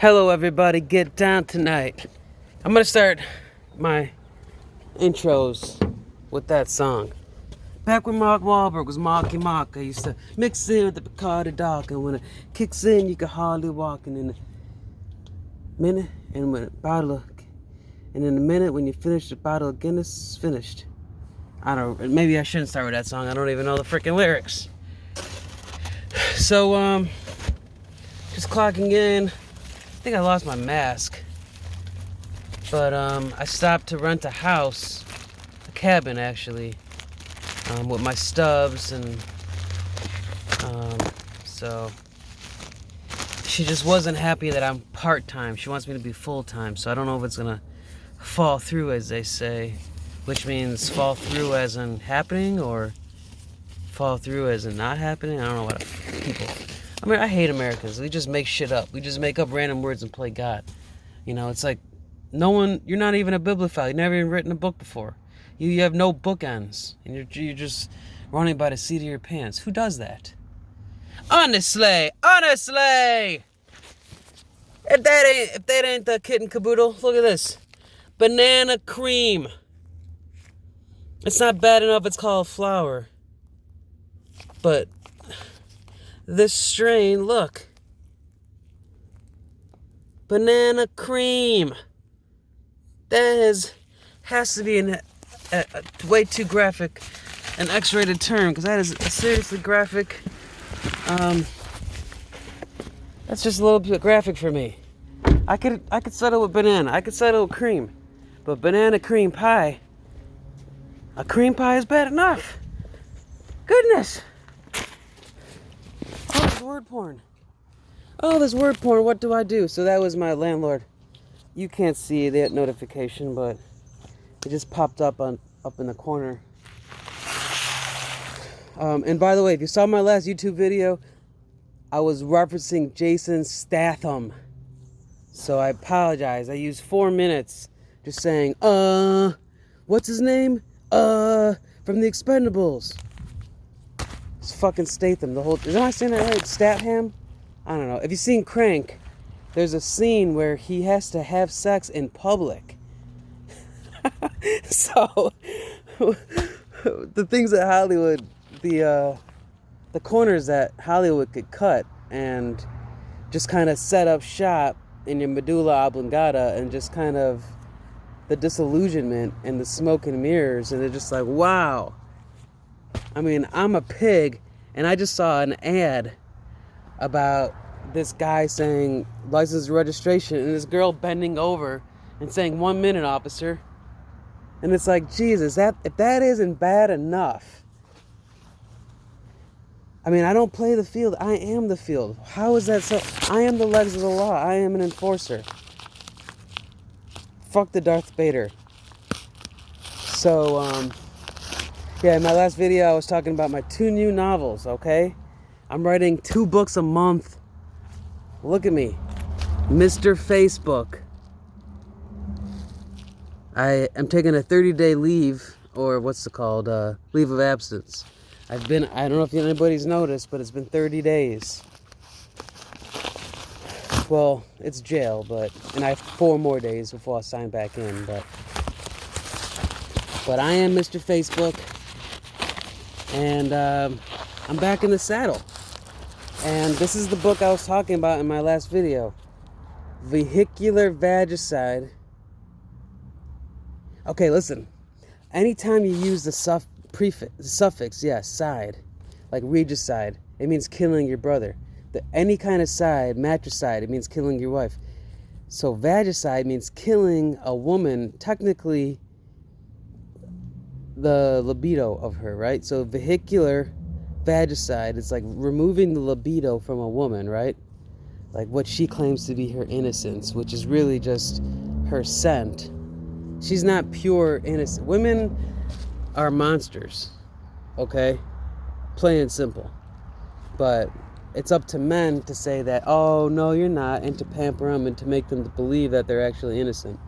Hello everybody, get down tonight. I'm gonna start my intros with that song. Back when Mark Wahlberg was Marky Mark, I used to mix in with the Bacardi Dark, and when it kicks in, you can hardly walk. And in a minute, and when a bottle of, and in a minute, when you finish, the bottle of Guinness is finished. I don't. Maybe I shouldn't start with that song. I don't even know the freaking lyrics. So just clocking in. I think I lost my mask, but I stopped to rent a house, a cabin actually, with my stubs, and so she just wasn't happy that I'm part-time. She wants me to be full-time, so I don't know if it's gonna fall through, as they say, which means fall through as in happening or fall through as in not happening. I don't know what people. I mean, I hate Americans. We just make shit up. We just make up random words and play God. You know, it's like you're not even a bibliophile. You've never even written a book before. You have no bookends. And you're just running by the seat of your pants. Who does that? Honestly. If that ain't the kit and caboodle, look at this. Banana cream. It's not bad enough it's called flour. But this strain, look. Banana cream. That has to be a way too graphic, an X-rated term, because that is a seriously graphic. That's just a little bit graphic for me. I could settle with banana. I could settle with cream, but banana cream pie. A cream pie is bad enough. Goodness. Oh, there's word porn. What do I do? So that was my landlord. You can't see that notification, but it just popped up in the corner. And by the way, if you saw my last YouTube video, I was referencing Jason Statham. So I apologize. I used 4 minutes just saying, what's his name? From the Expendables. It's fucking Statham. Am I saying that right? Statham? I don't know. If you've seen Crank, there's a scene where he has to have sex in public. So, the things that Hollywood, the corners that Hollywood could cut and just kind of set up shop in your medulla oblongata, and just kind of the disillusionment and the smoke and mirrors, and they're just like, wow. I mean, I'm a pig, and I just saw an ad about this guy saying license registration, and this girl bending over and saying 1 minute, officer. And it's like, Jesus, if that isn't bad enough. I mean, I don't play the field. I am the field. How is that so? I am the legs of the law. I am an enforcer. Fuck the Darth Vader. So, yeah, in my last video, I was talking about my 2 new novels, okay? I'm writing 2 books a month. Look at me. Mr. Facebook. I am taking a 30-day leave, or what's it called? Leave of absence. I don't know if anybody's noticed, but it's been 30 days. Well, it's jail, and I have 4 more days before I sign back in, but I am Mr. Facebook, and I'm back in the saddle. And this is the book I was talking about in my last video. Vehicular Vagicide. Okay, listen. Anytime you use the suffix, side, like regicide, it means killing your brother. Any kind of side, matricide, it means killing your wife. So vagicide means killing a woman, technically the libido of her, right? So vehicular vagicide is like removing the libido from a woman, right? Like what she claims to be her innocence, which is really just her scent. She's not pure innocent. Women are monsters, okay? Plain and simple. But it's up to men to say that, oh, no, you're not, and to pamper them and to make them believe that they're actually innocent.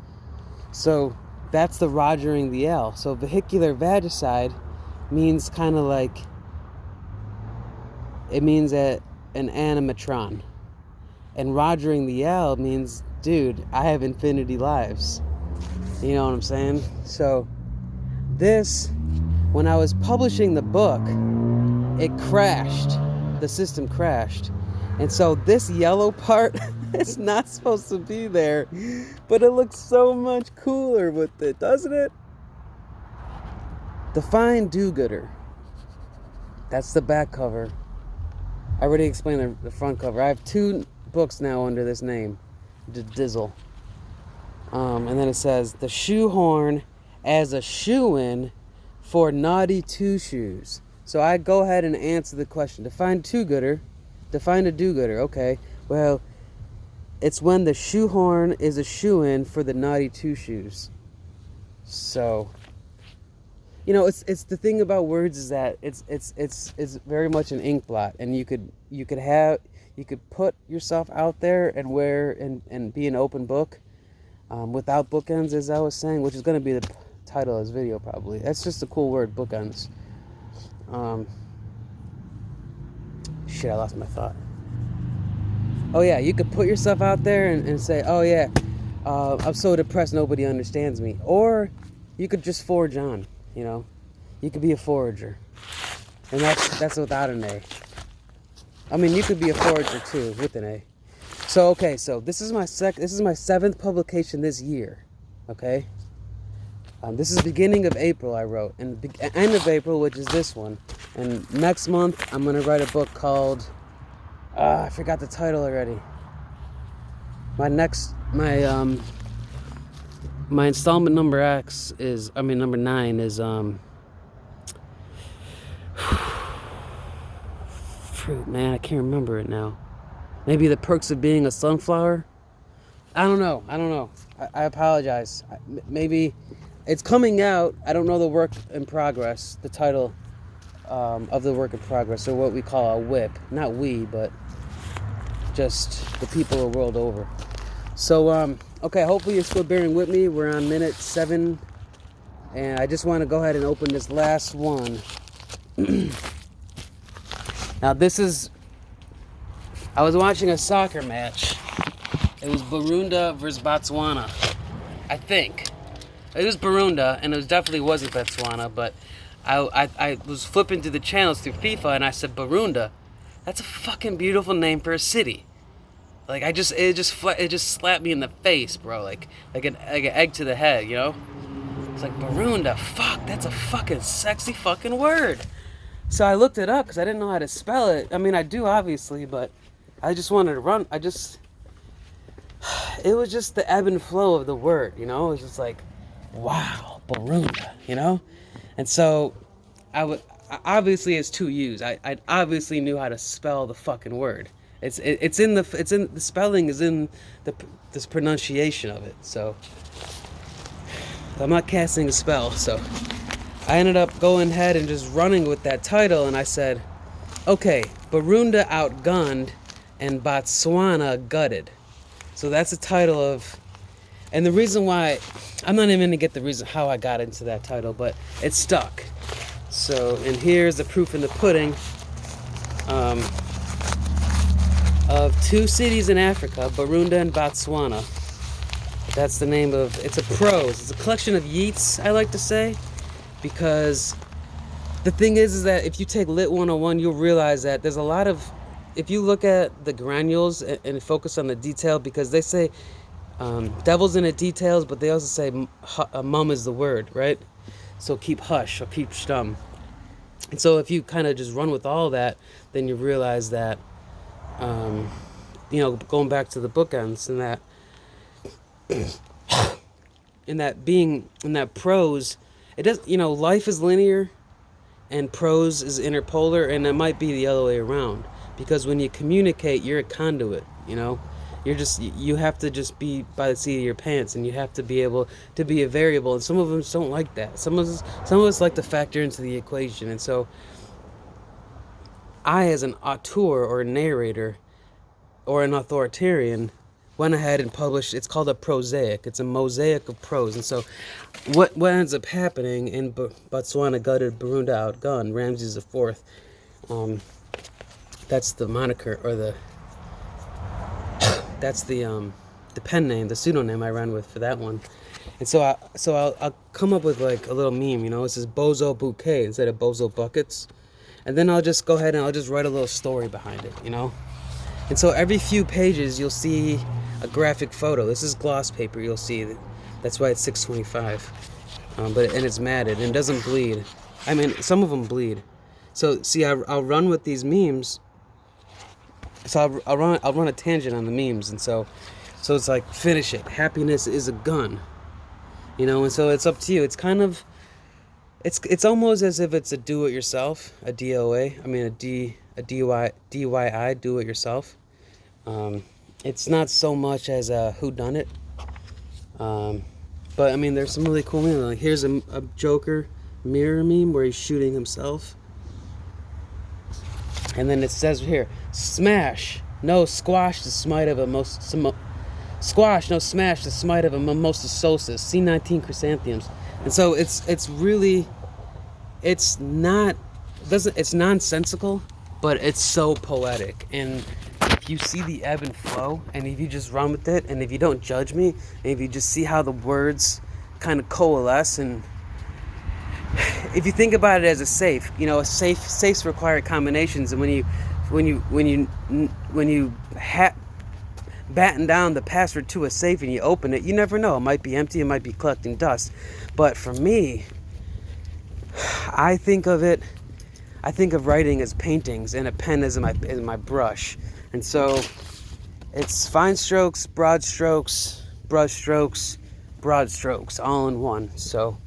So that's the Rogering the L. So vehicular vagicide means kind of like, it means an animatron. And Rodgering the L means, dude, I have infinity lives. You know what I'm saying? So this, when I was publishing the book, it crashed. The system crashed. And so this yellow part is not supposed to be there, but it looks so much cooler with it, doesn't it? The Fine Do-Gooder. That's the back cover. I already explained the front cover. I have 2 books now under this name, Dizzle. And then it says, the shoehorn as a shoe-in for naughty 2 shoes. So I go ahead and answer the question. Define a do-gooder. Okay. Well, it's when the shoehorn is a shoe-in for the naughty 2 shoes. So, you know, it's the thing about words is that it's very much an ink blot, and you could put yourself out there and wear and be an open book, without bookends, as I was saying, which is going to be the title of this video probably. That's just a cool word, bookends. Shit, I lost my thought. Oh yeah, you could put yourself out there and say, oh yeah, I'm so depressed nobody understands me. Or you could just forge on, you know. You could be a forager. And that's without an A. I mean, you could be a forager too, with an A. So okay, so this is my 7th publication this year. Okay? This is the beginning of April I wrote, and the end of April, which is this one. And next month, I'm going to write a book called, I forgot the title already. My installment number number 9 is, fruit, man, I can't remember it now. Maybe the Perks of Being a Sunflower? I don't know. I apologize. Maybe it's coming out. I don't know the work in progress, the title of the work in progress, or what we call a whip. Not we, but just the people the world over. So, okay, hopefully you're still bearing with me. We're on minute 7, and I just want to go ahead and open this last one. Now, I was watching a soccer match. It was Burunda versus Botswana, I think. It was Burunda, and it definitely wasn't Botswana, but I was flipping through the channels through FIFA, and I said, Burunda, that's a fucking beautiful name for a city. Like, it just slapped me in the face, bro, like an egg to the head, you know? It's like, Burunda, fuck, that's a fucking sexy fucking word. So I looked it up, because I didn't know how to spell it. I mean, I do, obviously, but I just wanted to run, it was just the ebb and flow of the word, you know? It was just like, wow, Burunda, you know? And so, obviously it's 2 U's. I obviously knew how to spell the fucking word. The spelling is in this pronunciation of it. So, I'm not casting a spell. So, I ended up going ahead and just running with that title, and I said, okay, Burunda outgunned and Botswana gutted. So that's the title of, and the reason why, I'm not even going to get the reason how I got into that title, but it stuck. So, and here's the proof in the pudding of 2 cities in Africa, Burunda and Botswana. That's the name of, it's a prose. It's a collection of yeats, I like to say, because the thing is that if you take Lit 101, you'll realize that there's a lot of, if you look at the granules and focus on the detail, because they say devil's in the details, but they also say mum is the word, right? So keep hush or keep stum. And so if you kind of just run with all that, then you realize that, going back to the bookends, and that prose, it does, life is linear and prose is interpolar, and it might be the other way around. Because when you communicate, you're a conduit, you have to just be by the seat of your pants, and you have to be able to be a variable. And some of us don't like that. Some of us like to factor into the equation. And so I, as an auteur or a narrator or an authoritarian, went ahead and published, it's called a prosaic. It's a mosaic of prose. And so what ends up happening in Botswana gutted, Burunda outgunned, Ramses IV, that's the moniker, or the That's the pen name, the pseudonym I ran with for that one. And so I'll come up with like a little meme, you know. It says Bozo Bouquet instead of Bozo Buckets. And then I'll just go ahead and I'll just write a little story behind it, you know. And so every few pages you'll see a graphic photo. This is gloss paper. You'll see that's why it's $6.25. And it's matted and it doesn't bleed. I mean, some of them bleed. So see, I'll run with these memes. So I'll run a tangent on the memes, and so it's like, finish it. Happiness is a gun, you know. And so it's up to you. It's kind of, it's almost as if it's a do-it-yourself, a DOA. I mean a DIY, do-it-yourself. It's not so much as a whodunit. But I mean, there's some really cool memes. Like here's a Joker mirror meme where he's shooting himself. And then it says here, smash, no squash, the smite of a squash, no smash, the smite of a mimosa solstice, C19 chrysanthemums. And so it's really, it's nonsensical, but it's so poetic. And if you see the ebb and flow, and if you just run with it, and if you don't judge me, and if you just see how the words kind of coalesce, and if you think about it as a safe, you know, safes require combinations, and when you batten down the password to a safe and you open it, you never know. It might be empty, it might be collecting dust. But for me, I think of writing as paintings and a pen as my brush. And so it's fine strokes, broad strokes, brush strokes, broad strokes, all in one. So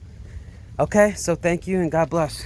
okay, so thank you and God bless.